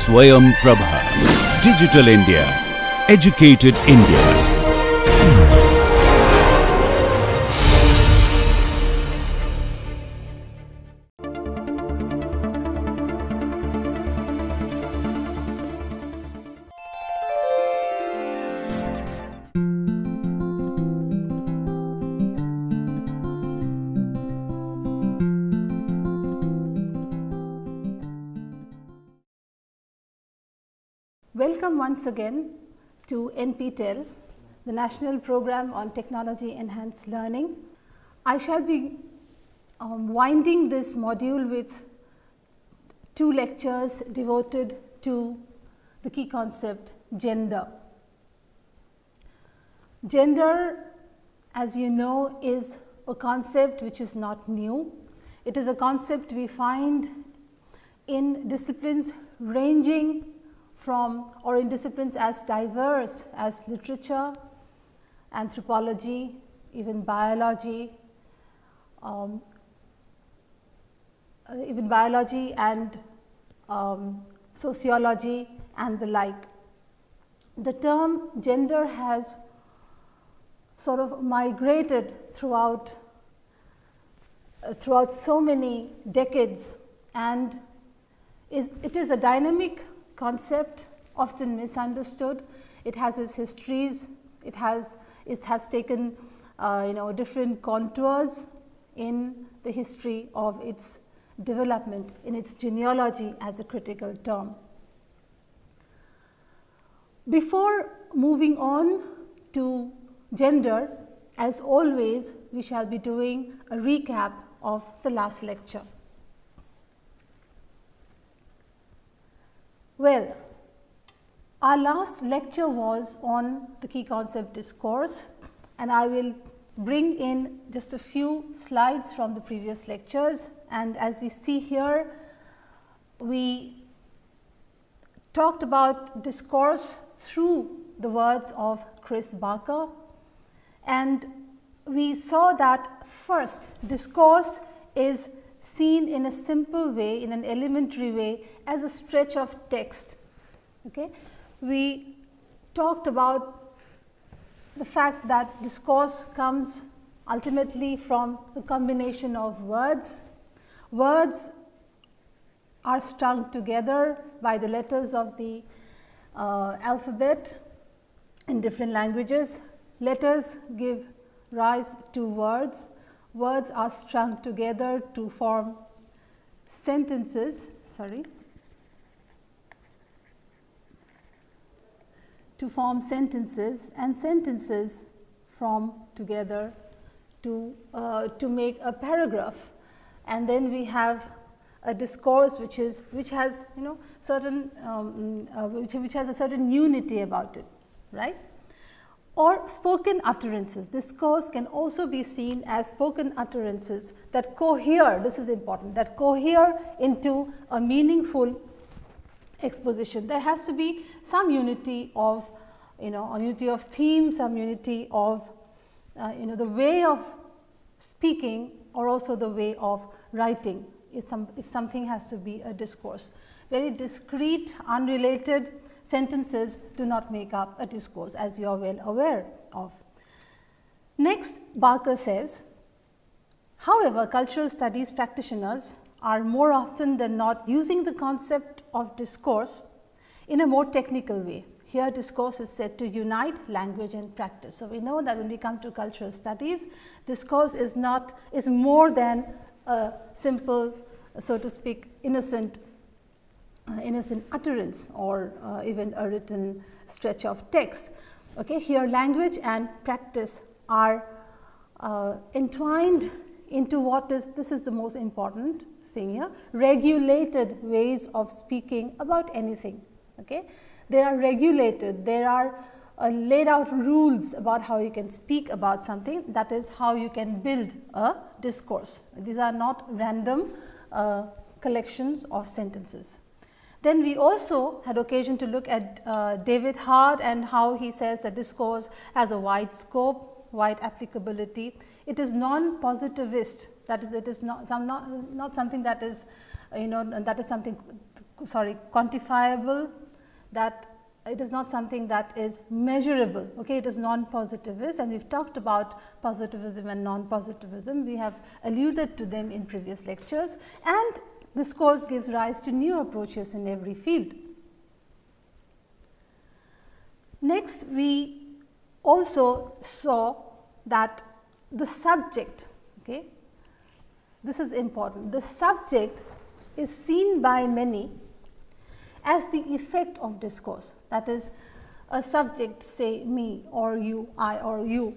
Swayam Prabha. Digital India. Educated India. Welcome once again to NPTEL, the National Program on Technology Enhanced Learning. I shall be winding this module with two lectures devoted to the key concept gender. Gender, as you know, is a concept which is not new. It is a concept we find in disciplines ranging from, or in disciplines as diverse as literature, anthropology, even biology and sociology and the like. The term gender has sort of migrated throughout so many decades, and it is a dynamic concept, often misunderstood. It has its histories, it has taken different contours in the history of its development, in its genealogy as a critical term. Before moving on to gender, as always, we shall be doing a recap of the last lecture. Well, our last lecture was on the key concept discourse, and I will bring in just a few slides from the previous lectures. And as we see here, we talked about discourse through the words of Chris Barker, and we saw that first, discourse is seen in a simple way, in an elementary way, as a stretch of text. Okay? We talked about the fact that discourse comes ultimately from a combination of words. Words are strung together by the letters of the alphabet in different languages. Letters give rise to words. Words are strung together to form sentences, and sentences form together to make a paragraph. And then we have a discourse which has certain which has a certain unity about it, right? Or spoken utterances. Discourse can also be seen as spoken utterances that cohere, this is important, that cohere into a meaningful exposition. There has to be some unity of, a unity of theme, some unity of, the way of speaking, or also the way of writing, if something has to be a discourse. Very discrete, unrelated sentences do not make up a discourse, as you are well aware of. Next, Barker says, however, cultural studies practitioners are more often than not using the concept of discourse in a more technical way. Here, discourse is said to unite language and practice. So, we know that when we come to cultural studies, discourse is more than a simple, so to speak, innocent utterance, or even a written stretch of text. Okay, here language and practice are entwined into this is the most important thing here, regulated ways of speaking about anything. Okay, they are regulated, there are laid out rules about how you can speak about something. That is how you can build a discourse. These are not random collections of sentences. Then we also had occasion to look at David Hart and how he says that discourse has a wide scope, wide applicability. It is non-positivist, that is, it is not something that is that is something, quantifiable, that it is not something that is measurable. Okay, it is non-positivist, and we've talked about positivism and non-positivism. We have alluded to them in previous lectures, and discourse gives rise to new approaches in every field. Next, we also saw that the subject, okay, this is important, the subject is seen by many as the effect of discourse. That is, a subject, say me or you, I or you,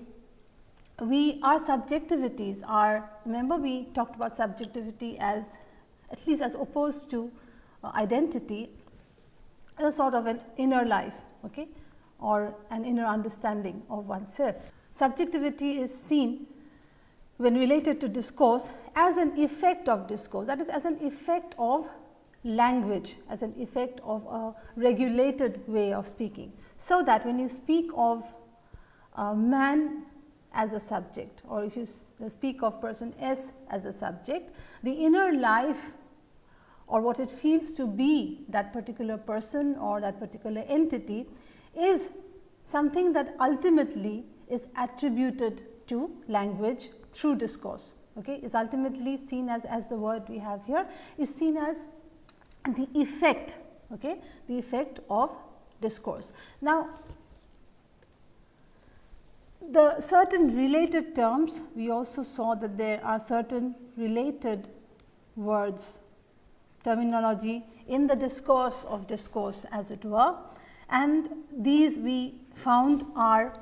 our subjectivities are, remember we talked about subjectivity as, at least as opposed to identity, as a sort of an inner life, okay, or an inner understanding of oneself. Subjectivity is seen when related to discourse as an effect of discourse, that is, as an effect of language, as an effect of a regulated way of speaking. So that when you speak of man as a subject, or if you speak of person S as a subject, the inner life or what it feels to be that particular person or that particular entity is something that ultimately is attributed to language through discourse. Okay, is ultimately seen as the word we have here is seen as the effect, okay, the effect of discourse. Now, the certain related terms, we also saw that there are certain related words, terminology in the discourse of discourse, as it were, and these we found are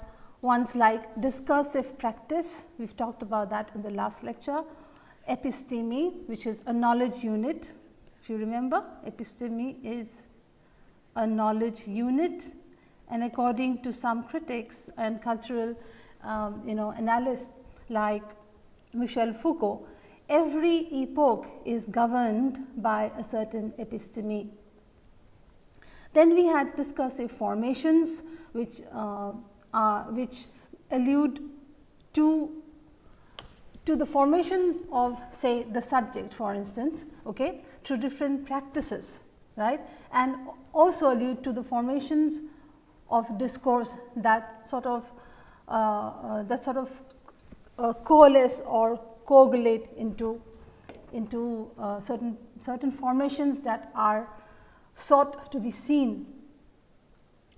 ones like discursive practice, we have talked about that in the last lecture, episteme, which is a knowledge unit. If you remember, episteme is a knowledge unit, and according to some critics and cultural analysts like Michel Foucault, every epoch is governed by a certain episteme. Then we had discursive formations, which allude to the formations of, say, the subject, for instance, okay, through different practices, right, and also allude to the formations of discourse that sort of coalesce or coagulate into certain formations that are sought to be seen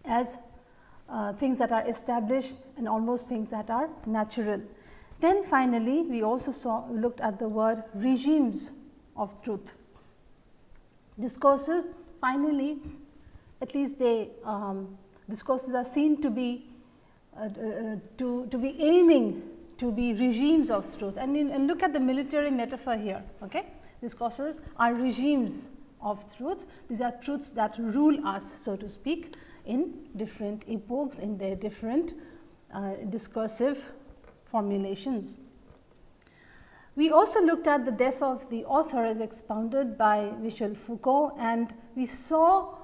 as things that are established and almost things that are natural. Then finally, we also looked at the word regimes of truth. Discourses, finally, at least discourses are seen to be aiming to be regimes of truth. And look at the military metaphor here. Okay, discourses are regimes of truth. These are truths that rule us, so to speak, in different epochs, in their different discursive formulations. We also looked at the death of the author as expounded by Michel Foucault, and we saw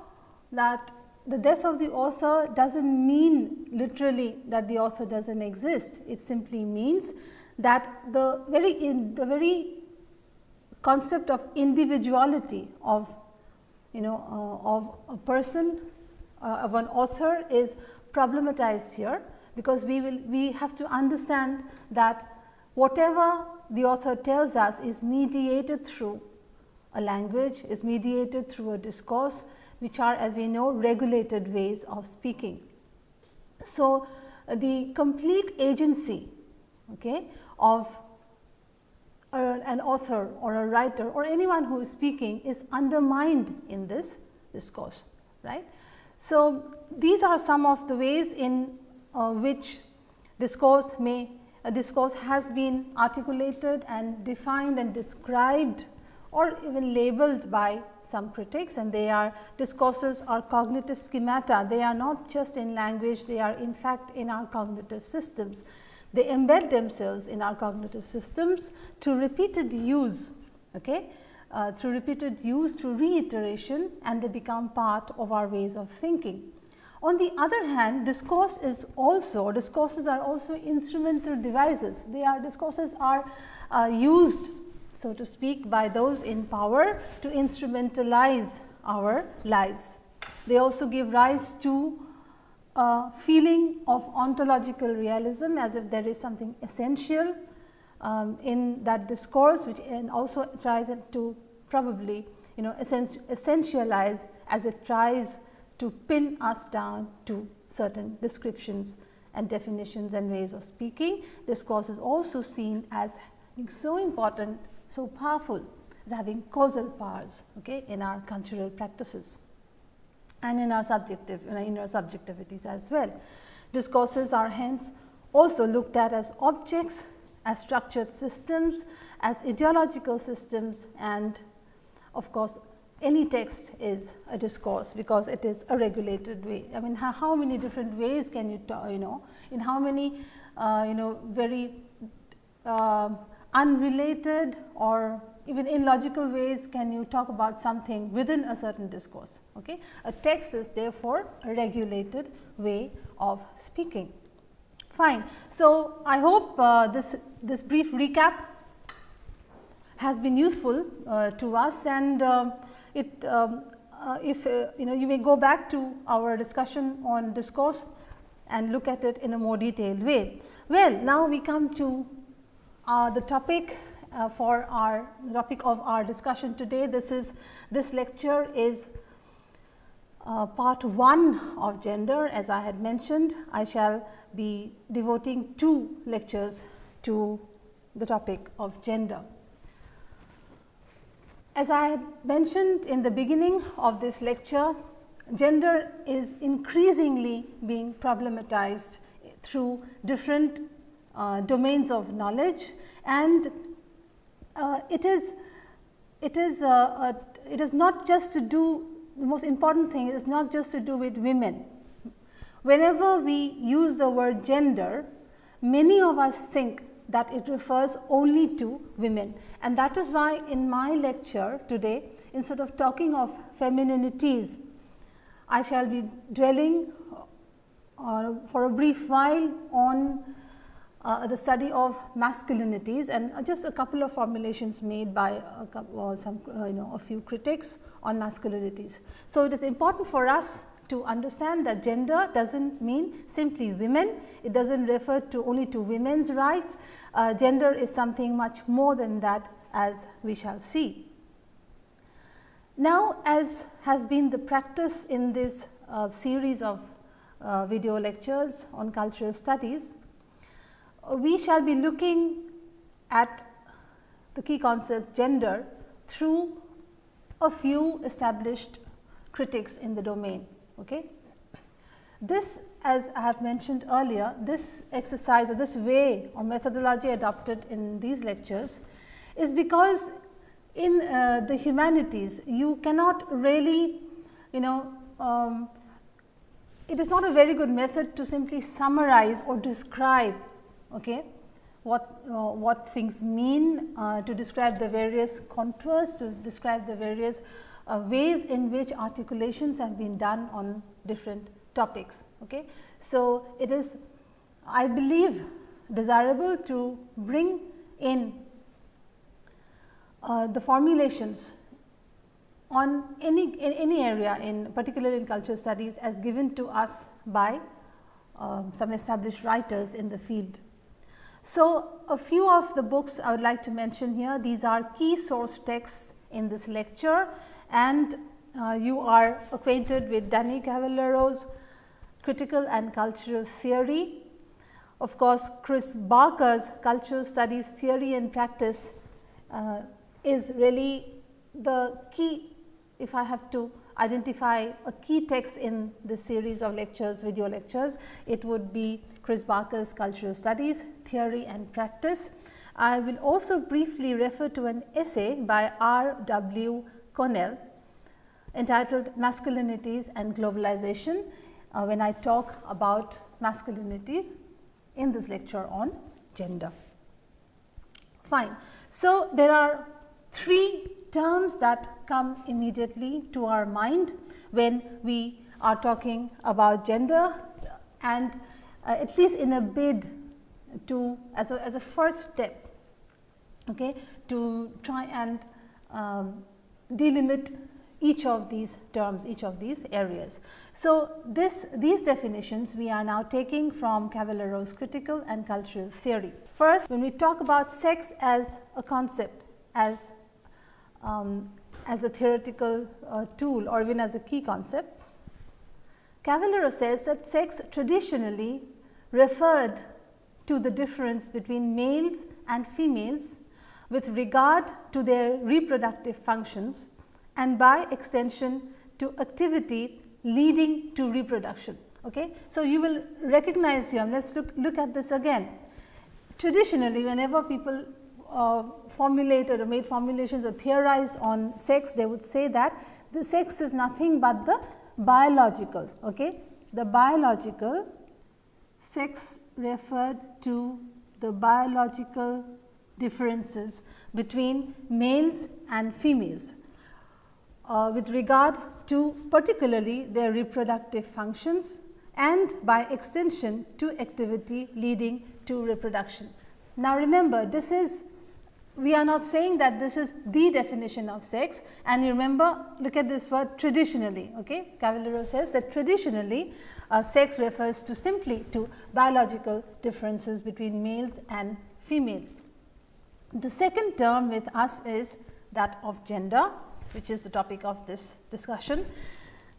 that the death of the author doesn't mean literally that the author doesn't exist. It simply means that the very concept of individuality of a person, of an author, is problematized here, because we have to understand that whatever the author tells us is mediated through a language, is mediated through a discourse, which are, as we know, regulated ways of speaking. So, the complete agency, okay, of an author or a writer or anyone who is speaking is undermined in this discourse, right. So, these are some of the ways in which discourse has been articulated and defined and described or even labeled by some critics, and discourses are cognitive schemata. They are not just in language, they are in fact in our cognitive systems. They embed themselves in our cognitive systems through repeated use, okay, through repeated use, through reiteration, and they become part of our ways of thinking. On the other hand, discourses are also instrumental devices. Discourses are used so to speak, by those in power to instrumentalize our lives. They also give rise to a feeling of ontological realism, as if there is something essential in that discourse, which and also tries to probably essentialize, as it tries to pin us down to certain descriptions and definitions and ways of speaking. Discourse is also seen as being so important, so powerful, as having causal powers, okay, in our cultural practices and in our subjectivities as well. Discourses are hence also looked at as objects, as structured systems, as ideological systems, and of course, any text is a discourse because it is a regulated way. I mean, how many different ways can you talk, in how many very unrelated or even illogical ways can you talk about something within a certain discourse. Okay? A text is therefore a regulated way of speaking. Fine. So, I hope this brief recap has been useful to us, and if you may go back to our discussion on discourse and look at it in a more detailed way. Well, now we come to the topic for the topic of our discussion today. This lecture is part 1 of gender. As I had mentioned, I shall be devoting 2 lectures to the topic of gender. As I had mentioned in the beginning of this lecture, gender is increasingly being problematized through different domains of knowledge, and it is not just to do, the most important thing is not just to do with women. Whenever we use the word gender, many of us think that it refers only to women, and that is why in my lecture today, instead of talking of femininities, I shall be dwelling for a brief while on the study of masculinities, and just a couple of formulations made by a few critics on masculinities. So, it is important for us to understand that gender does not mean simply women, it does not refer to only to women's rights. Gender is something much more than that, as we shall see. Now, as has been the practice in this series of video lectures on cultural studies, we shall be looking at the key concept gender through a few established critics in the domain. Okay. This, as I have mentioned earlier, this exercise or this way or methodology adopted in these lectures is because in the humanities you cannot really, it is not a very good method to simply summarize or describe, okay, what things mean, to describe the various contours, to describe the various ways in which articulations have been done on different topics. Okay. So, it is, I believe, desirable to bring in the formulations on any area, in particularly in cultural studies, as given to us by some established writers in the field. So, a few of the books I would like to mention here. These are key source texts in this lecture, and you are acquainted with Danny Cavallero's Critical and Cultural Theory. Of course, Chris Barker's Cultural Studies Theory and Practice is really the key. If I have to identify a key text in this series of lectures, video lectures, it would be Chris Barker's Cultural Studies Theory and Practice. I will also briefly refer to an essay by R. W. Connell entitled Masculinities and Globalization when I talk about masculinities in this lecture on gender. Fine. So, there are 3 terms that come immediately to our mind when we are talking about gender, and at least in a bid to as a first step okay, to try and delimit each of these terms, each of these areas. So, these definitions we are now taking from Cavallero's critical and cultural theory. First, when we talk about sex as a concept, as a theoretical tool or even as a key concept, Cavallero says that sex traditionally referred to the difference between males and females with regard to their reproductive functions and by extension to activity leading to reproduction. Okay? So, you will recognize here, let us look at this again. Traditionally, whenever people formulated or made formulations or theorized on sex, they would say that the sex is nothing but the biological. Okay? The biological sex referred to the biological differences between males and females with regard to particularly their reproductive functions and by extension to activity leading to reproduction. Now, remember, this is, we are not saying that this is the definition of sex, and you remember, look at this word traditionally. Okay? Cavallero says that traditionally sex refers to simply to biological differences between males and females. The second term with us is that of gender, which is the topic of this discussion.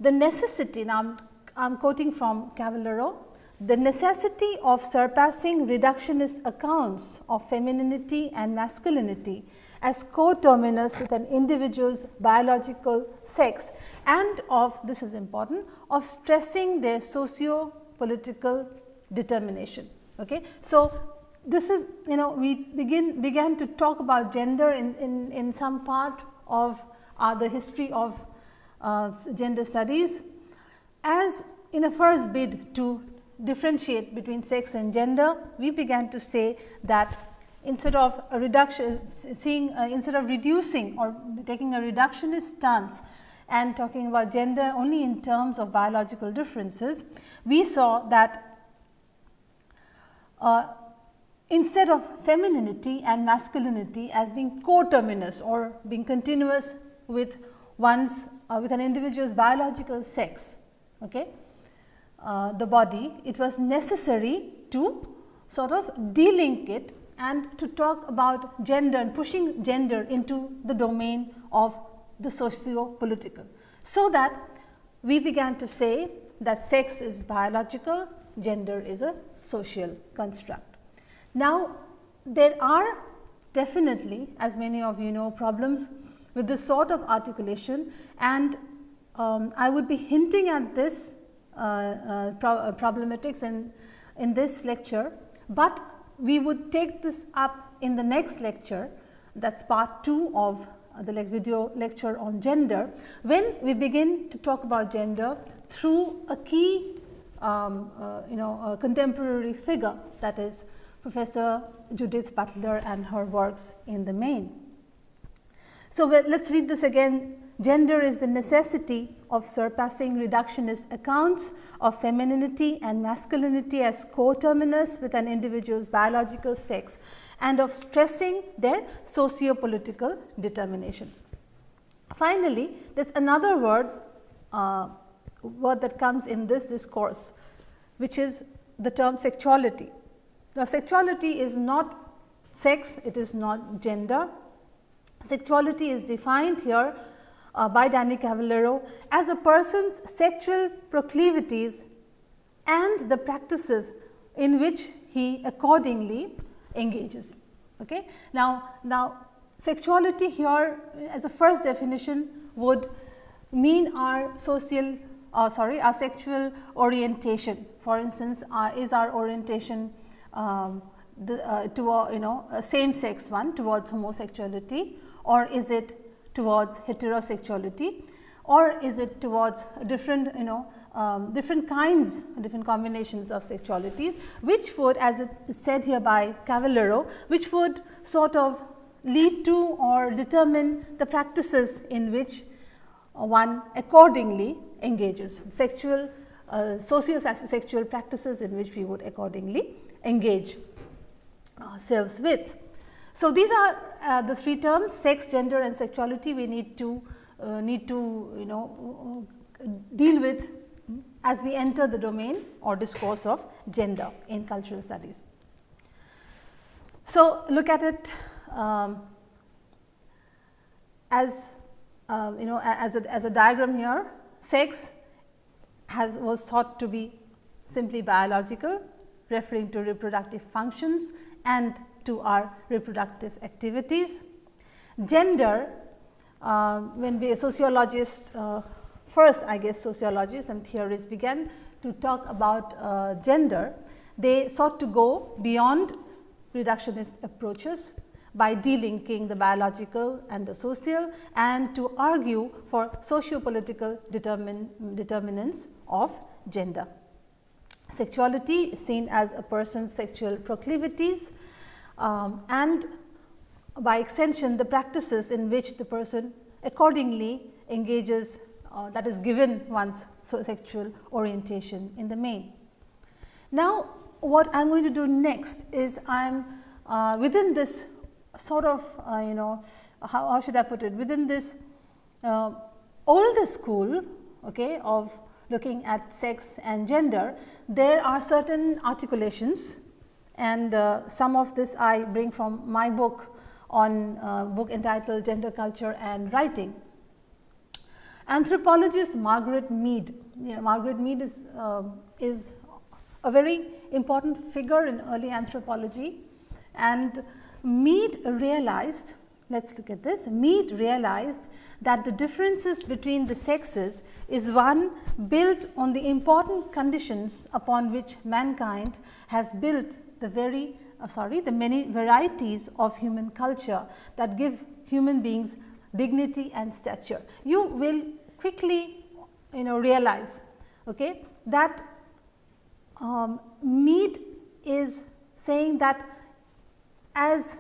The necessity, now I am quoting from Cavallero, the necessity of surpassing reductionist accounts of femininity and masculinity as coterminous with an individual's biological sex and of, this is important, of stressing their socio-political determination. Okay? So, this is, we began to talk about gender in some part of the history of gender studies, as in a first bid to differentiate between sex and gender. We began to say that instead of a reduction, instead of reducing or taking a reductionist stance and talking about gender only in terms of biological differences, we saw that instead of femininity and masculinity as being coterminous or being continuous with one's with an individual's biological sex, okay, the body, it was necessary to sort of delink it and to talk about gender and pushing gender into the domain of the socio-political. So that we began to say that sex is biological, gender is a social construct. Now, there are definitely, as many of you know, problems with this sort of articulation, and I would be hinting at this problematics in this lecture, but we would take this up in the next lecture, that is part 2 of the video lecture on gender, when we begin to talk about gender through a key a contemporary figure, that is Professor Judith Butler and her works in the main. So, let us read this again. Gender is the necessity of surpassing reductionist accounts of femininity and masculinity as coterminous with an individual's biological sex and of stressing their socio-political determination. Finally, there is another word that comes in this discourse, which is the term sexuality. Now, sexuality is not sex, it is not gender. Sexuality is defined here by Danny Cavallero as a person's sexual proclivities and the practices in which he accordingly engages. Okay? Now, sexuality here as a first definition would mean our our sexual orientation. For instance, is our orientation a same sex one towards homosexuality, or is it towards heterosexuality, or is it towards different different kinds, different combinations of sexualities, which would, as it is said here by Cavallero, which would sort of lead to or determine the practices in which one accordingly engages, socio-sexual practices in which we would accordingly engage ourselves with. So, these are the three terms: sex, gender and sexuality. We need to deal with as we enter the domain or discourse of gender in cultural studies. So, look at it as a diagram here. Sex was thought to be simply biological, referring to reproductive functions and to our reproductive activities. Gender, when we sociologists, first I guess sociologists and theorists began to talk about gender, they sought to go beyond reductionist approaches by delinking the biological and the social, and to argue for socio-political determinants of gender. Sexuality is seen as a person's sexual proclivities, and by extension the practices in which the person accordingly engages, that is given one's sexual orientation in the main. Now, what I am going to do next is I am within this sort of how should I put it, within this older school, okay, of looking at sex and gender, there are certain articulations, and some of this I bring from my book book entitled Gender, Culture and Writing. Anthropologist Margaret Mead. Margaret Mead is a very important figure in early anthropology, and Mead realized, let us look at this, Mead realized that the differences between the sexes is one built on the important conditions upon which mankind has built the many varieties of human culture that give human beings dignity and stature. You will quickly realize, okay, that Mead is saying that as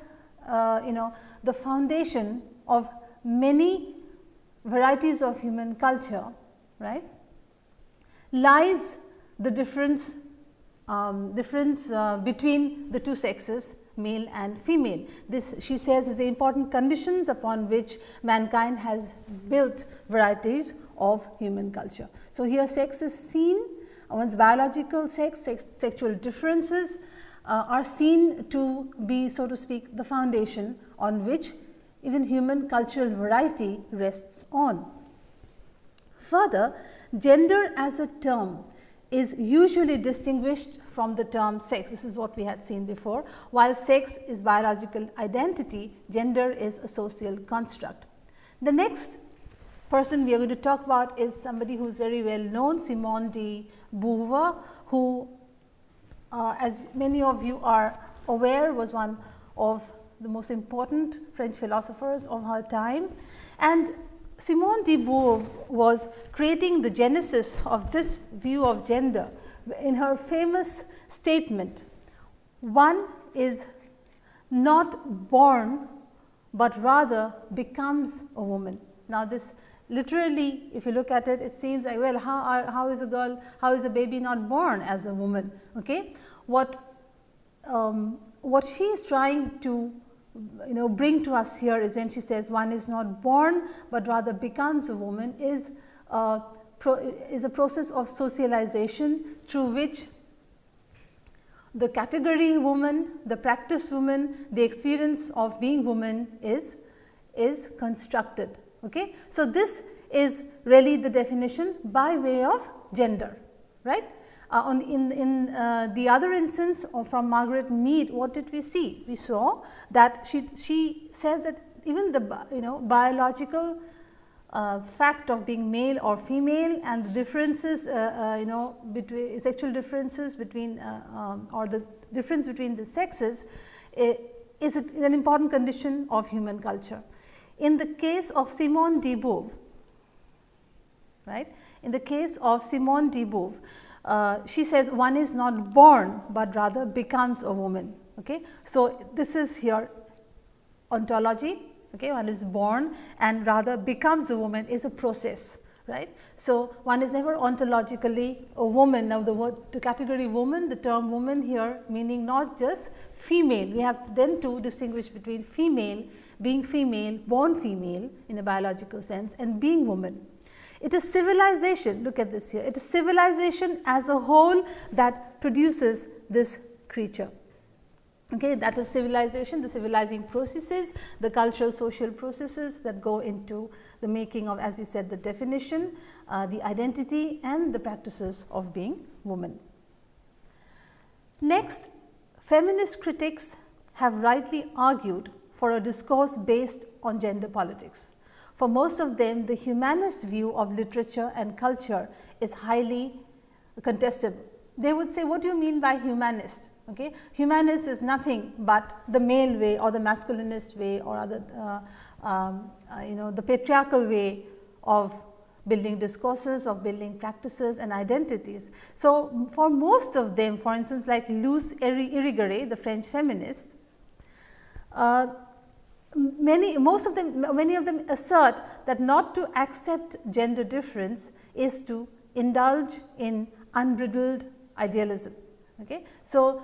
the foundation of many varieties of human culture, right, lies the difference between the two sexes, male and female. This, she says, is the important conditions upon which mankind has built varieties of human culture. So, here sex is seen, one's biological sex, sexual differences are seen to be, so to speak, the foundation on which even human cultural variety rests on. Further, gender as a term is usually distinguished from the term sex. This is what we had seen before. While sex is biological identity, gender is a social construct. The next person we are going to talk about is somebody who is very well known, Simone de Beauvoir, who as many of you are aware, was one of the most important French philosophers of her time, and Simone de Beauvoir was creating the genesis of this view of gender in her famous statement, "One is not born, but rather becomes a woman." Now, this literally, if you look at it, it seems like, well, how is a girl, how is a baby not born as a woman? Okay, what she is trying to bring to us here is when she says one is not born, but rather becomes a woman, is a process of socialization through which the category woman, the practice woman, the experience of being woman is constructed. Okay? So, this is really the definition by way of gender, right. In the other instance from Margaret Mead, what did we see? We saw that she says that even the biological fact of being male or female and the differences between sexual differences between or the difference between the sexes is an important condition of human culture. In the case of Simone de Beauvoir, right, in the case of Simone de Beauvoir, she says one is not born, but rather becomes a woman. Okay. So, this is here ontology. Okay. One is born and rather becomes a woman is a process, right. So, one is never ontologically a woman. Now, the category woman, the term woman here meaning not just female, we have then to distinguish between female, being female, born female in a biological sense, and being woman. It is civilization, look at this here, it is civilization as a whole that produces this creature. Okay, that is civilization, the civilizing processes, the cultural social processes that go into the making of, as you said, the definition, the identity and the practices of being woman. Next, feminist critics have rightly argued for a discourse based on gender politics. For most of them, the humanist view of literature and culture is highly contestable. They would say, what do you mean by humanist? Okay. Humanist is nothing but the male way or the masculinist way or other the patriarchal way of building discourses, of building practices and identities. So, for most of them, for instance, like Luce Irigaray, the French feminist, many of them assert that not to accept gender difference is to indulge in unbridled idealism. Okay. So,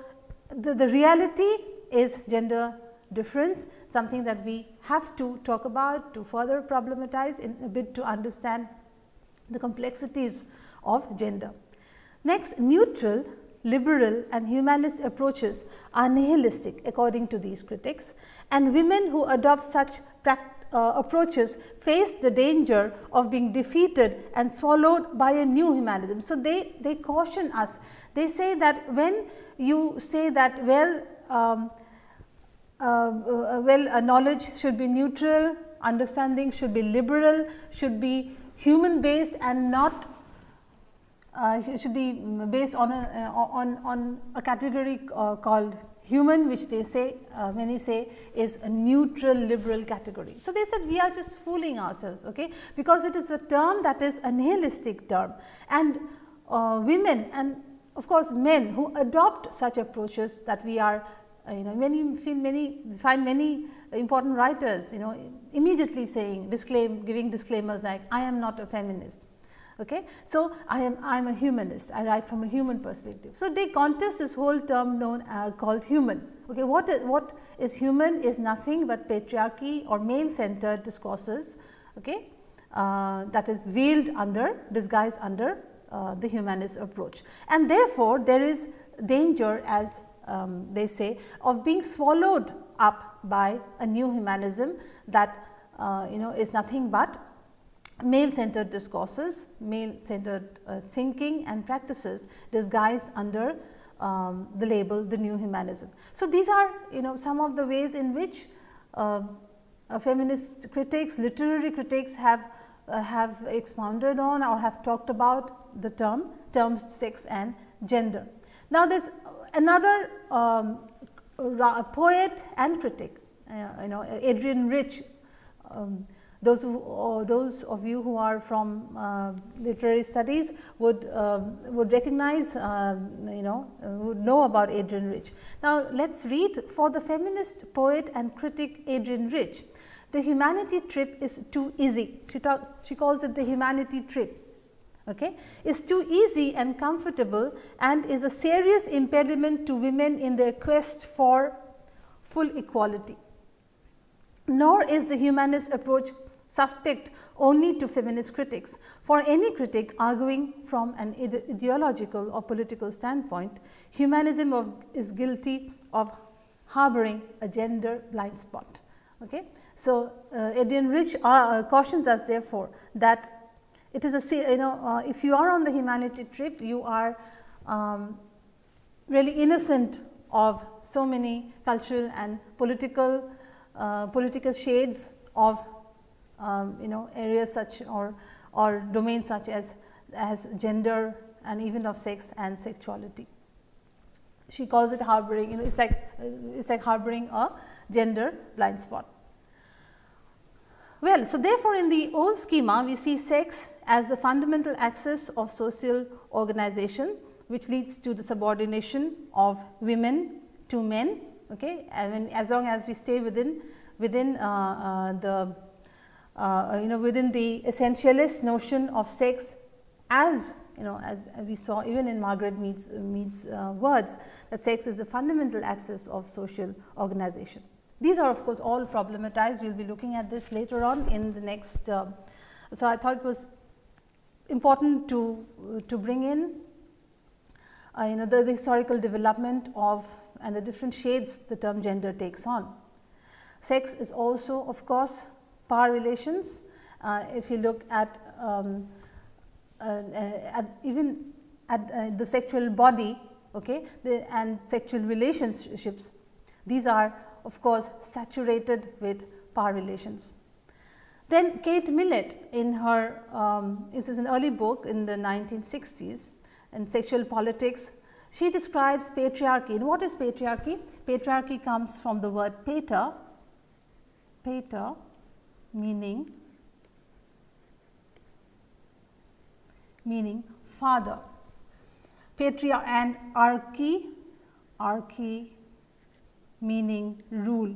the reality is gender difference, something that we have to talk about, to further problematize in a bit to understand the complexities of gender. Next, neutral, liberal and humanist approaches are nihilistic according to these critics, and women who adopt such approaches face the danger of being defeated and swallowed by a new humanism. So, they caution us. They say that when you say that knowledge should be neutral, understanding should be liberal, should be human based and not should be based on a category called human, which they say many say is a neutral liberal category. So, they said we are just fooling ourselves, okay, because it is a term that is a nihilistic term, and women and of course men who adopt such approaches that we are find many important writers immediately saying giving disclaimers like I am not a feminist. Okay. So, I am a humanist, I write from a human perspective. So, they contest this whole term known called human. Okay. What is human is nothing but patriarchy or male centered discourses, okay, that is veiled under, disguised under the humanist approach, and therefore, there is danger, as they say, of being swallowed up by a new humanism that is nothing but male centered discourses, male centered thinking and practices disguised under the label the new humanism. So, these are some of the ways in which feminist critics, literary critics have expounded on or have talked about the terms sex and gender. Now, there is another poet and critic, Adrienne Rich. Those of you who are from literary studies would recognize, would know about Adrienne Rich. Now, let us read for the feminist poet and critic Adrienne Rich. The humanity trip is too easy. She calls it the humanity trip. Okay, is too easy and comfortable and is a serious impediment to women in their quest for full equality. Nor is the humanist approach suspect only to feminist critics. For any critic arguing from an ideological or political standpoint, humanism is guilty of harboring a gender blind spot. Okay. So, Adrienne Rich cautions us therefore that it is if you are on the humanity trip, you are really innocent of so many cultural and political shades of areas such or domains such as gender and even of sex and sexuality. She calls it harboring, it's like harboring a gender blind spot. Well, so therefore, in the old schema, we see sex as the fundamental axis of social organization, which leads to the subordination of women to men. Okay, and as long as we stay within the within the essentialist notion of sex, as as we saw even in Margaret Mead's words, that sex is a fundamental axis of social organization. These are of course all problematized. We will be looking at this later on in the next. So I thought it was important to bring in the historical development of and the different shades the term gender takes on. Sex is also of course power relations. If you look at even at the sexual body, okay, and sexual relationships, these are of course saturated with power relations. Then Kate Millett in her this is an early book in the 1960s in Sexual Politics, she describes patriarchy. And what is patriarchy? Patriarchy comes from the word pater, meaning father, and archy meaning rule.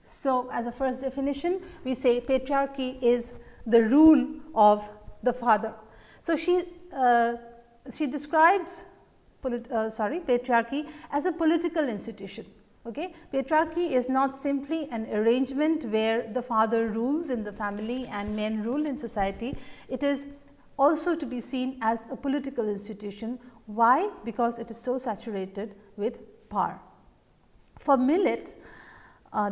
So, as a first definition, we say patriarchy is the rule of the father. So, she describes patriarchy as a political institution. Okay? Patriarchy is not simply an arrangement where the father rules in the family and men rule in society. It is also to be seen as a political institution. Why? Because it is so saturated with power. For Millett,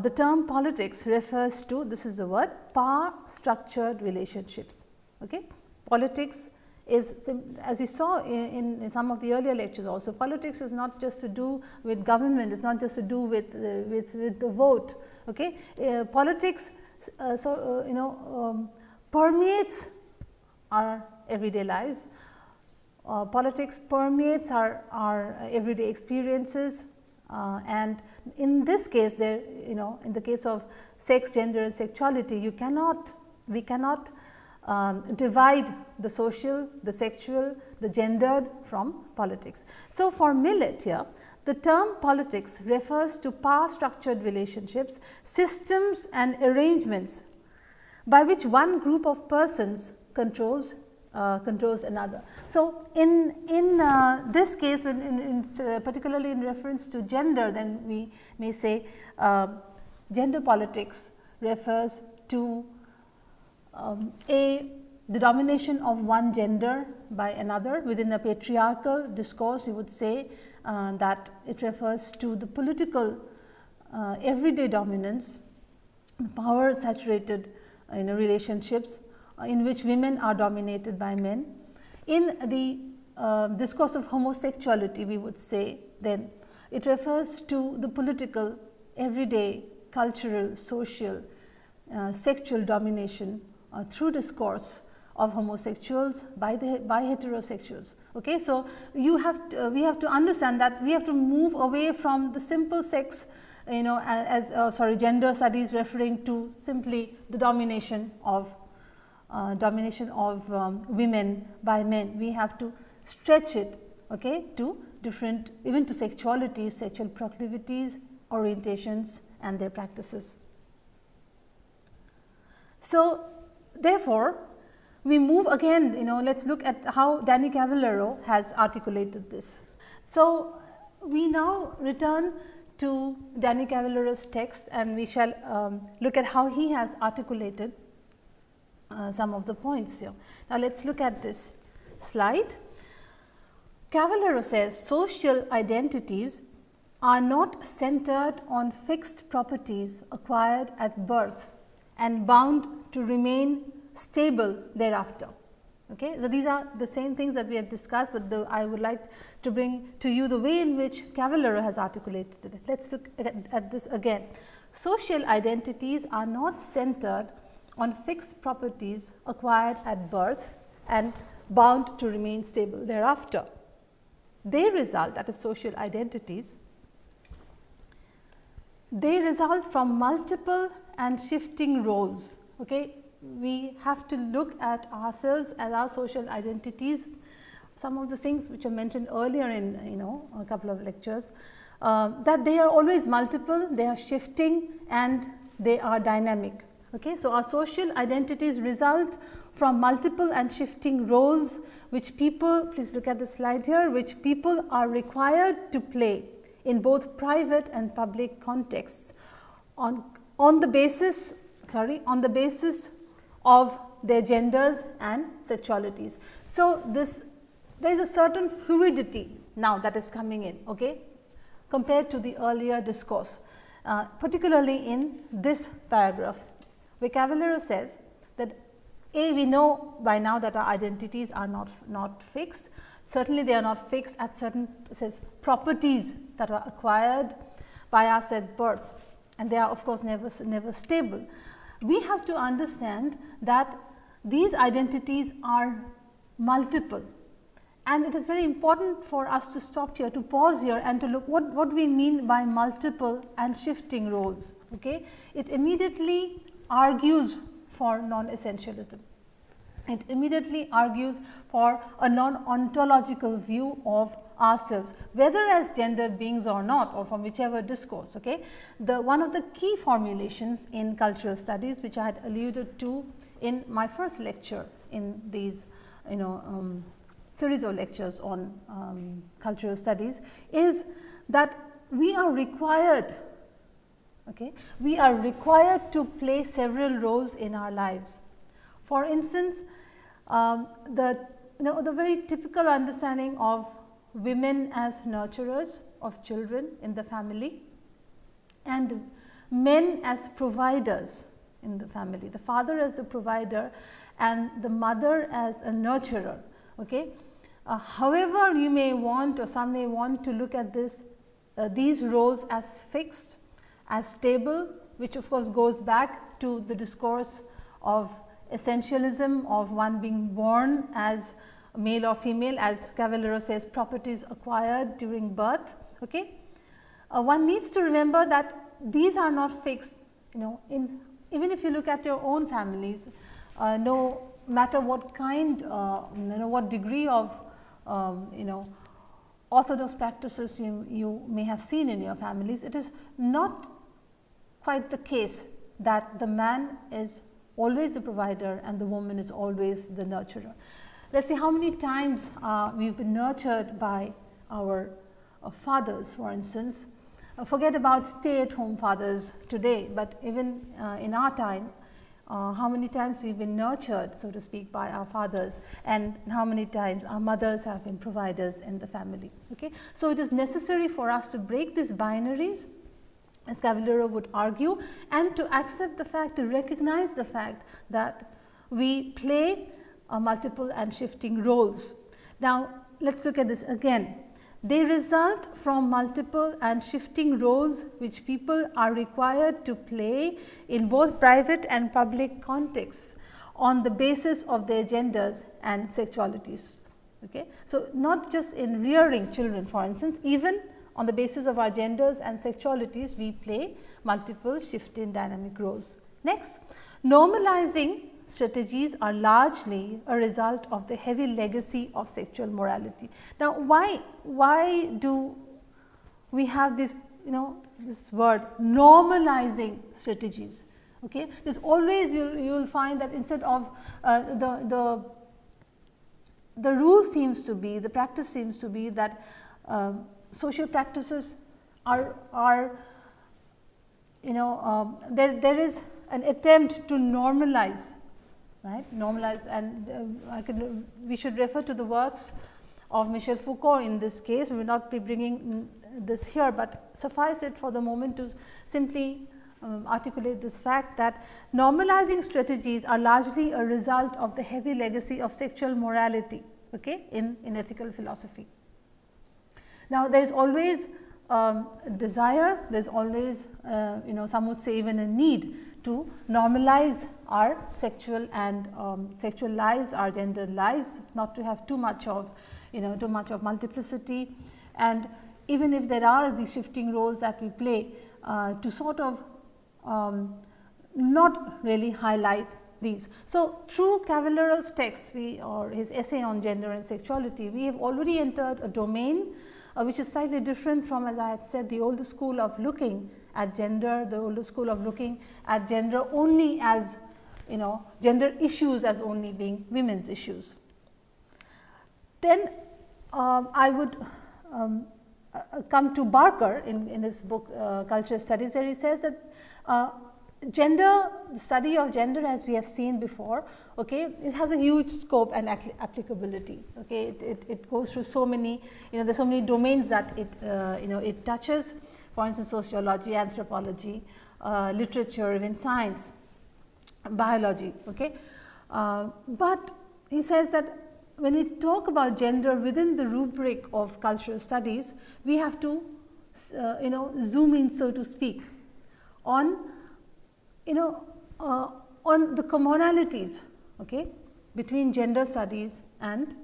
the term politics refers to, this is the word, power structured relationships. Okay? Politics is, as we saw in some of the earlier lectures also, politics is not just to do with government, it is not just to do with the vote. Okay? Politics permeates our everyday lives. Politics permeates our everyday experiences, and in this case there, in the case of sex, gender and sexuality, we cannot divide the social, the sexual, the gendered from politics. So, for Millett here, the term politics refers to power structured relationships, systems and arrangements by which one group of persons controls another. So, in this case, particularly in reference to gender, then we may say gender politics refers to the domination of one gender by another. Within a patriarchal discourse, you would say that it refers to the political everyday dominance, power saturated relationships in which women are dominated by men. In the discourse of homosexuality, we would say then it refers to the political, everyday, cultural, social, sexual domination through discourse of homosexuals by heterosexuals. Okay? So, we have to understand that we have to move away from the simple sex, gender studies referring to simply the domination of women by men. We have to stretch it, okay, to different, even to sexuality, sexual proclivities, orientations and their practices. So, therefore, we move again, let us look at how Danny Cavallaro has articulated this. So, we now return to Danny Cavallaro's text and we shall look at how he has articulated some of the points here. Now, let us look at this slide. Cavallaro says social identities are not centered on fixed properties acquired at birth and bound to remain stable thereafter. Okay? So, these are the same things that we have discussed, but I would like to bring to you the way in which Cavallaro has articulated it. Let us look at this again. Social identities are not centered on fixed properties acquired at birth and bound to remain stable thereafter. They result, that is social identities, they result from multiple and shifting roles. Okay? We have to look at ourselves as our social identities. Some of the things which are mentioned earlier in a couple of lectures, that they are always multiple, they are shifting and they are dynamic. Okay. So, our social identities result from multiple and shifting roles which people, please look at the slide here, which people are required to play in both private and public contexts on the basis of their genders and sexualities. So, there is a certain fluidity now that is coming in, okay, compared to the earlier discourse, particularly in this paragraph, where Cavallaro says that we know by now that our identities are not fixed. Certainly, they are not fixed at certain properties that are acquired by us at birth, and they are of course never stable. We have to understand that these identities are multiple, and it is very important for us to stop here, to pause here and to look what we mean by multiple and shifting roles. Okay? It immediately argues for non-essentialism. It immediately argues for a non-ontological view of ourselves, whether as gendered beings or not, or from whichever discourse. Okay? One of the key formulations in cultural studies, which I had alluded to in my first lecture in these series of lectures on cultural studies, is that we are required to play several roles in our lives. For instance, the very typical understanding of women as nurturers of children in the family, and men as providers in the family, the father as a provider and the mother as a nurturer. Okay? However, you may want, or some may want to look at these roles as fixed, as stable, which of course goes back to the discourse of essentialism, of one being born as male or female, as Cavallaro says, properties acquired during birth. Okay? One needs to remember that these are not fixed. Even if you look at your own families, no matter what kind, what degree of orthodox practices you may have seen in your families, it is not quite the case that the man is always the provider and the woman is always the nurturer. Let us see how many times we have been nurtured by our fathers, for instance. Forget about stay-at-home fathers today, but even in our time, how many times we have been nurtured, so to speak, by our fathers, and how many times our mothers have been providers in the family. Okay? So, it is necessary for us to break these binaries, as Cavallaro would argue, and to accept the fact, to recognize the fact that we play multiple and shifting roles. Now, let us look at this again. They result from multiple and shifting roles which people are required to play in both private and public contexts on the basis of their genders and sexualities. Okay? So, not just in rearing children, for instance, even on the basis of our genders and sexualities, we play multiple shifting dynamic roles. Next, normalizing strategies are largely a result of the heavy legacy of sexual morality. Now, why do we have this, this word normalizing strategies? Okay, there's always you will find that instead of the rule seems to be, the practice seems to be that social practices are there is an attempt to normalize. Right, normalize, and we should refer to the works of Michel Foucault in this case. We will not be bringing this here, but suffice it for the moment to simply articulate this fact that normalizing strategies are largely a result of the heavy legacy of sexual morality, okay, in ethical philosophy. Now, there is always desire, there is always some would say even a need to normalize our sexual and sexual lives, our gendered lives, not to have too much of multiplicity, and even if there are these shifting roles that we play, to sort of not really highlight these. So, through Cavallaro's text or his essay on gender and sexuality, we have already entered a domain which is slightly different from, as I had said, the older school of looking at gender, the older school of looking at gender only as, gender issues as only being women's issues. Then I would come to Barker in his book Cultural Studies, where he says that gender, the study of gender, as we have seen before, okay, it has a huge scope and applicability. Okay, it goes through so many, there's so many domains that it it touches. For instance, sociology, anthropology, literature, even science, biology. Okay, but he says that when we talk about gender within the rubric of cultural studies, we have to zoom in, so to speak, on on the commonalities, okay, between gender studies and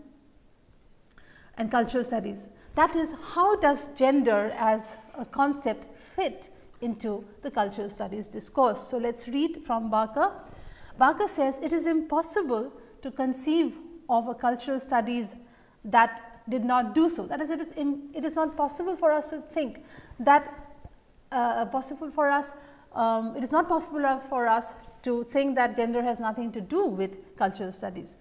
cultural studies. That is, how does gender as a concept fit into the cultural studies discourse? So, let us read from Barker. Barker says, it is impossible to conceive of a cultural studies that did not do so. That is, it is not possible for us to think that it is not possible for us to think that gender has nothing to do with cultural studies.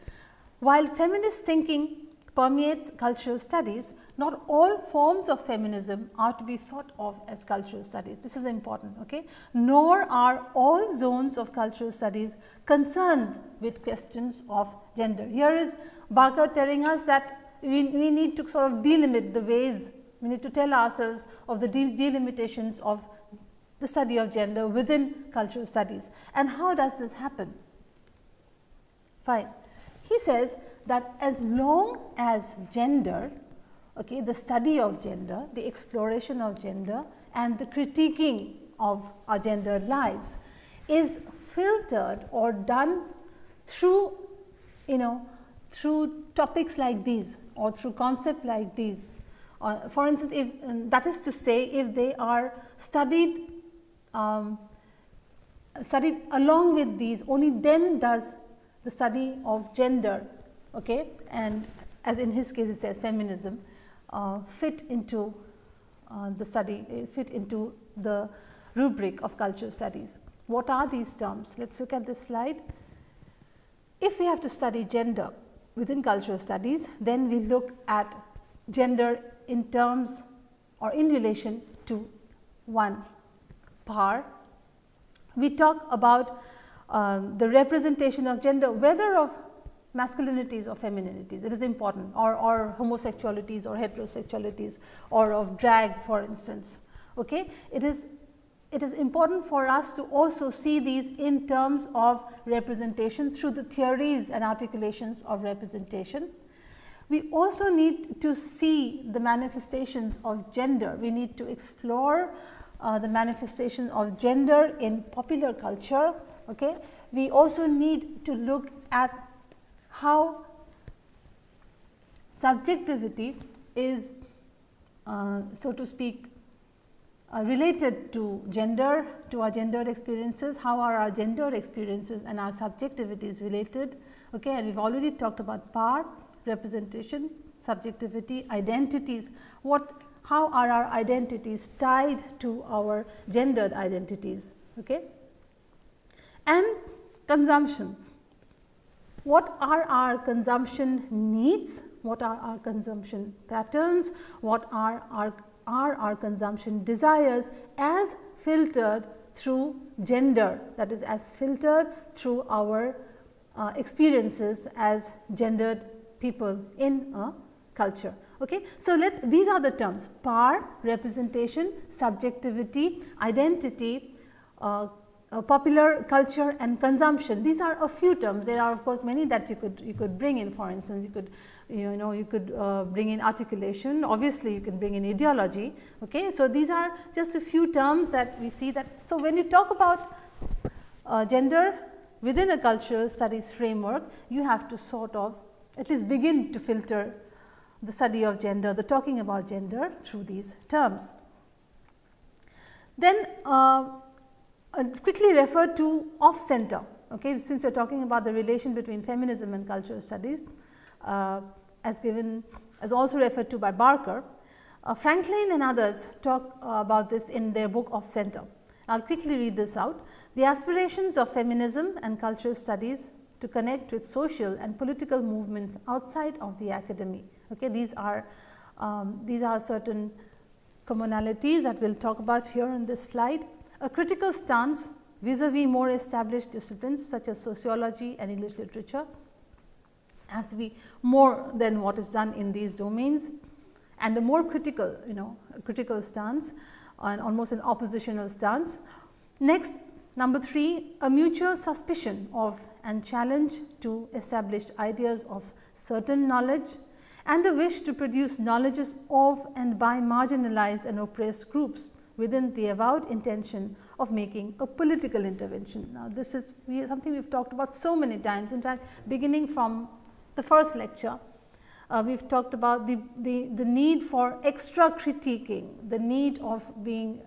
While feminist thinking permeates cultural studies, not all forms of feminism are to be thought of as cultural studies. This is important, okay? Nor are all zones of cultural studies concerned with questions of gender. Here is Barker telling us that we need to sort of delimit the ways, we need to tell ourselves of the delimitations of the study of gender within cultural studies. And how does this happen? Fine. He says that as long as gender, okay, the study of gender, the exploration of gender and the critiquing of our gendered lives is filtered or done through, through topics like these or through concepts like these. For instance, if that is to say, if they are studied along with these, only then does the study of gender, okay, and as in his case it says feminism, fit into the study, fit into the rubric of cultural studies. What are these terms? Let us look at this slide. If we have to study gender within cultural studies, then we look at gender in terms or in relation to one, power. We talk about the representation of gender, whether of masculinities or femininities, it is important, or homosexualities or heterosexualities, or of drag, for instance. Okay? It is important for us to also see these in terms of representation through the theories and articulations of representation. We also need to see the manifestations of gender. We need to explore the manifestation of gender in popular culture. Okay? We also need to look at how subjectivity is, so to speak, related to gender, to our gendered experiences. How are our gendered experiences and our subjectivities related? Okay, and we have already talked about power, representation, subjectivity, identities. How are our identities tied to our gendered identities? Okay, and consumption. What are our consumption needs? What are our consumption patterns? What are our consumption desires as filtered through gender, that is, as filtered through our experiences as gendered people in a culture. Okay? So, these are the terms: power, representation, subjectivity, identity, popular culture and consumption. These are a few terms. There are of course many that you could bring in. For instance, you could bring in articulation. Obviously, you can bring in ideology. Okay, so these are just a few terms that we see that. So when you talk about gender within a cultural studies framework, you have to sort of at least begin to filter the study of gender, the talking about gender through these terms. Then quickly refer to off center. Okay, since we are talking about the relation between feminism and cultural studies, as also referred to by Barker, Franklin and others talk about this in their book Off Center. I will quickly read this out. The aspirations of feminism and cultural studies to connect with social and political movements outside of the academy. Okay, these are certain commonalities that we will talk about here on this slide. A critical stance vis-a-vis more established disciplines such as sociology and English literature has to be more than what is done in these domains, and a more critical, critical stance and almost an oppositional stance. Next, number 3, a mutual suspicion of and challenge to established ideas of certain knowledge, and the wish to produce knowledges of and by marginalized and oppressed groups within the avowed intention of making a political intervention. Now, this is something we have talked about so many times. In fact, beginning from the first lecture, we have talked about the need for extra critiquing, the need of being,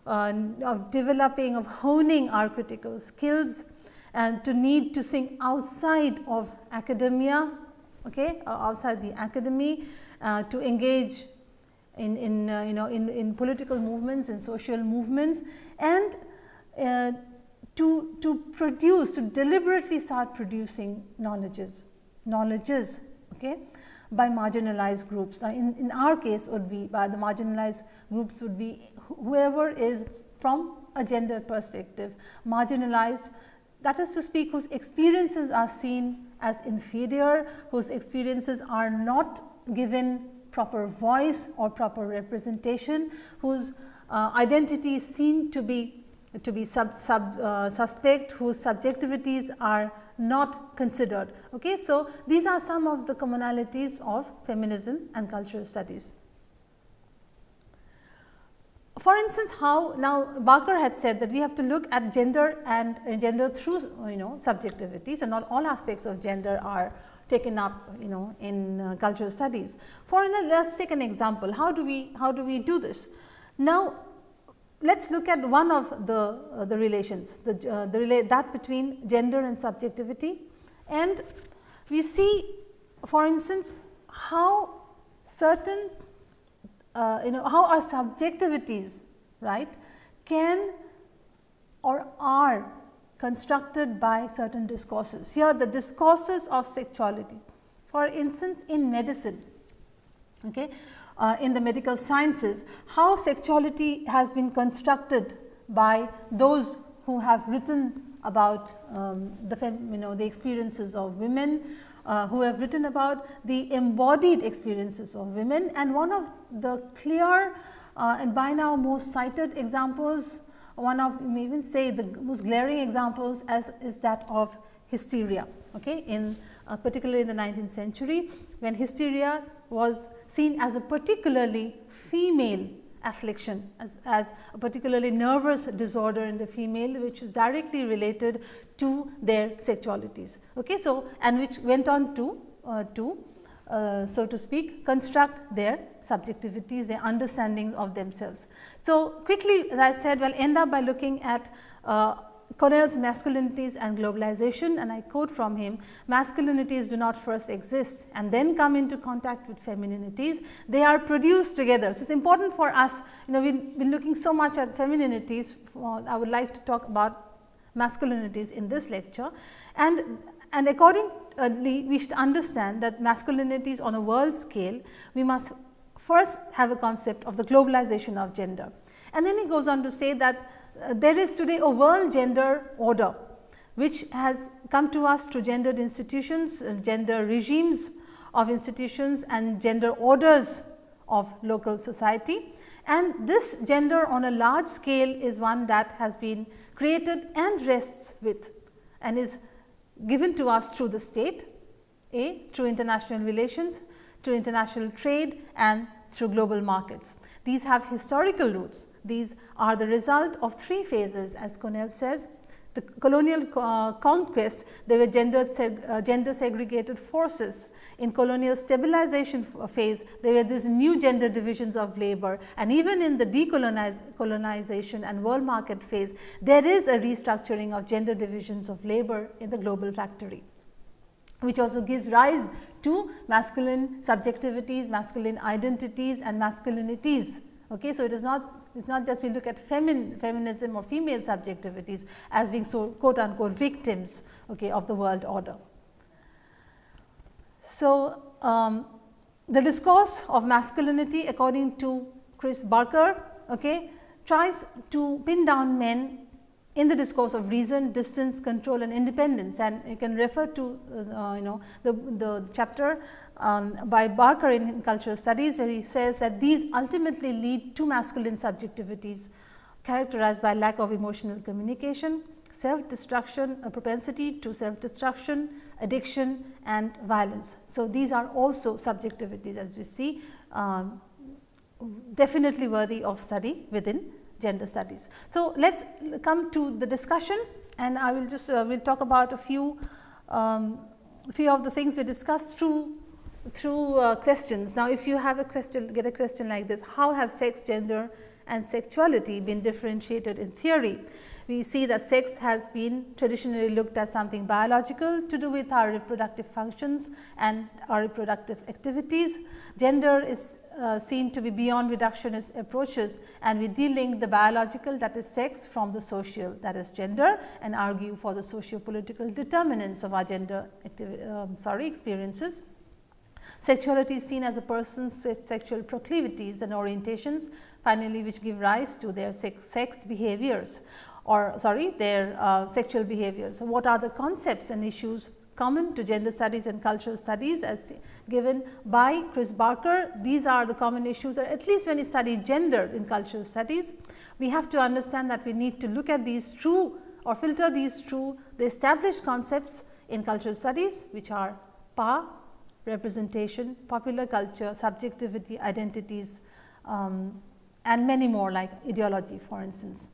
of developing, of honing our critical skills, and to need to think outside of academia, okay, outside the academy, to engage in political movements, in social movements, and to produce, to deliberately start producing knowledges, okay, by marginalized groups. In our case, would be by the marginalized groups would be whoever is from a gender perspective marginalized, that is to speak, whose experiences are seen as inferior, whose experiences are not given proper voice or proper representation, whose identity is seen to be suspect, whose subjectivities are not considered. Okay, so these are some of the commonalities of feminism and cultural studies. For instance, how now Barker had said that we have to look at gender and gender through subjectivity. So, not all aspects of gender are taken up in cultural studies. For let us take an example. How do we do this? Now, let us look at one of the relations, that between gender and subjectivity, and we see, for instance, how certain how our subjectivities, right, can or are constructed by certain discourses. Here the discourses of sexuality, for instance, in medicine, okay, in the medical sciences, how sexuality has been constructed by those who have written about the experiences of women, who have written about the embodied experiences of women. And one of the clear and by now most cited examples, one of, you may even say, the most glaring examples is that of hysteria, okay, in particularly in the 19th century, when hysteria was seen as a particularly female affliction, as a particularly nervous disorder in the female, which is directly related to their sexualities. Okay, so, and which went on to so to speak, construct their subjectivities, their understandings of themselves. So, quickly, as I said, we will end up by looking at Cornell's Masculinities and Globalization, and I quote from him: masculinities do not first exist and then come into contact with femininities, they are produced together. So, it is important for us, we have been looking so much at femininities, I would like to talk about masculinities in this lecture, and accordingly we should understand that masculinities on a world scale, we must first have a concept of the globalization of gender. And then he goes on to say that there is today a world gender order, which has come to us through gendered institutions, gender regimes of institutions, and gender orders of local society. And this gender on a large scale is one that has been created and rests with and is given to us through the state, through international relations, through international trade, and through global markets. These have historical roots. These are the result of three phases, as Cornell says. The colonial conquest, they were gender segregated forces. In colonial stabilization phase, there were these new gender divisions of labor, and even in the decolonization and world market phase, there is a restructuring of gender divisions of labor in the global factory, which also gives rise to masculine subjectivities, masculine identities, and masculinities. Okay, so, it is not just we look at feminism or female subjectivities as being so quote unquote victims, okay, of the world order. So, the discourse of masculinity according to Chris Barker, okay, tries to pin down men in the discourse of reason, distance, control and independence, and you can refer to the chapter by Barker in cultural studies, where he says that these ultimately lead to masculine subjectivities characterized by lack of emotional communication, self-destruction, a propensity to self-destruction, addiction and violence. So, these are also subjectivities, as you see, definitely worthy of study within gender studies. So, let us come to the discussion, and I will just we'll talk about a few of the things we discussed through questions. Now, if you have a question, get a question like this: how have sex, gender and sexuality been differentiated in theory? We see that sex has been traditionally looked as something biological to do with our reproductive functions and our reproductive activities. Gender is seen to be beyond reductionist approaches, and we delink the biological, that is sex, from the social, that is gender, and argue for the socio-political determinants of our gender experiences. Sexuality is seen as a person's sexual proclivities and orientations, finally, which give rise to their sex behaviors, or their sexual behaviors. So, what are the concepts and issues common to gender studies and cultural studies as given by Chris Barker? These are the common issues, or at least when we study gender in cultural studies, we have to understand that we need to look at these through or filter these through the established concepts in cultural studies, which are power, representation, popular culture, subjectivity, identities and many more, like ideology, for instance.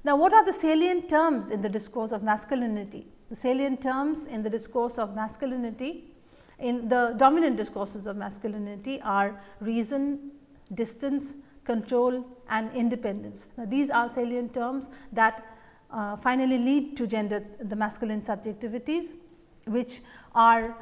Now, what are the salient terms in the discourse of masculinity? The salient terms in the discourse of masculinity, in the dominant discourses of masculinity, are reason, distance, control and independence. Now, these are salient terms that finally lead to the masculine subjectivities, which are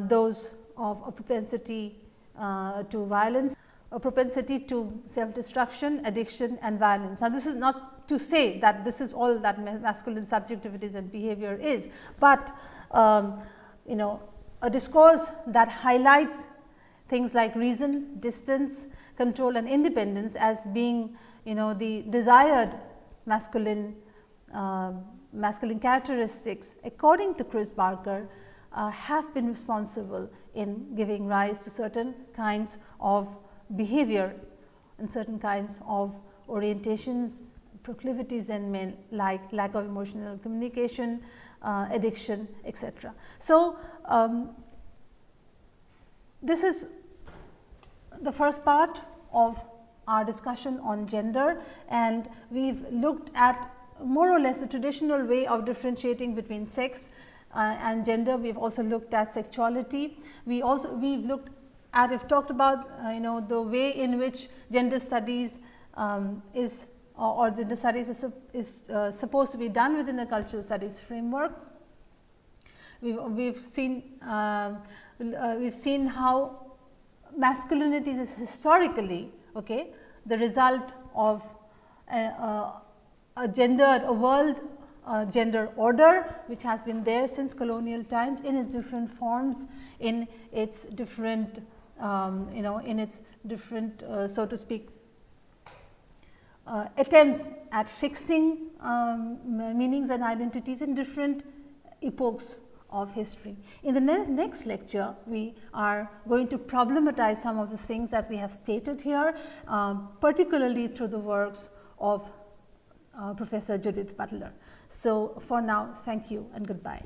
those of a propensity to violence, a propensity to self-destruction, addiction and violence. Now, this is not to say that this is all that masculine subjectivities and behavior is, but a discourse that highlights things like reason, distance, control and independence as being the desired masculine characteristics, according to Chris Barker, have been responsible in giving rise to certain kinds of behavior and certain kinds of orientations, proclivities in men, like lack of emotional communication, addiction, etc. So, this is the first part of our discussion on gender, and we have looked at more or less a traditional way of differentiating between sex and gender. We have also looked at sexuality. We have looked at, if talked about the way in which gender studies or gender studies is supposed to be done within the cultural studies framework. We've seen how masculinity is historically the result of a world gender order, which has been there since colonial times in its different forms, in its different so to speak, attempts at fixing meanings and identities in different epochs of history. In the next lecture, we are going to problematize some of the things that we have stated here, particularly through the works of Professor Judith Butler. So, for now, thank you and goodbye.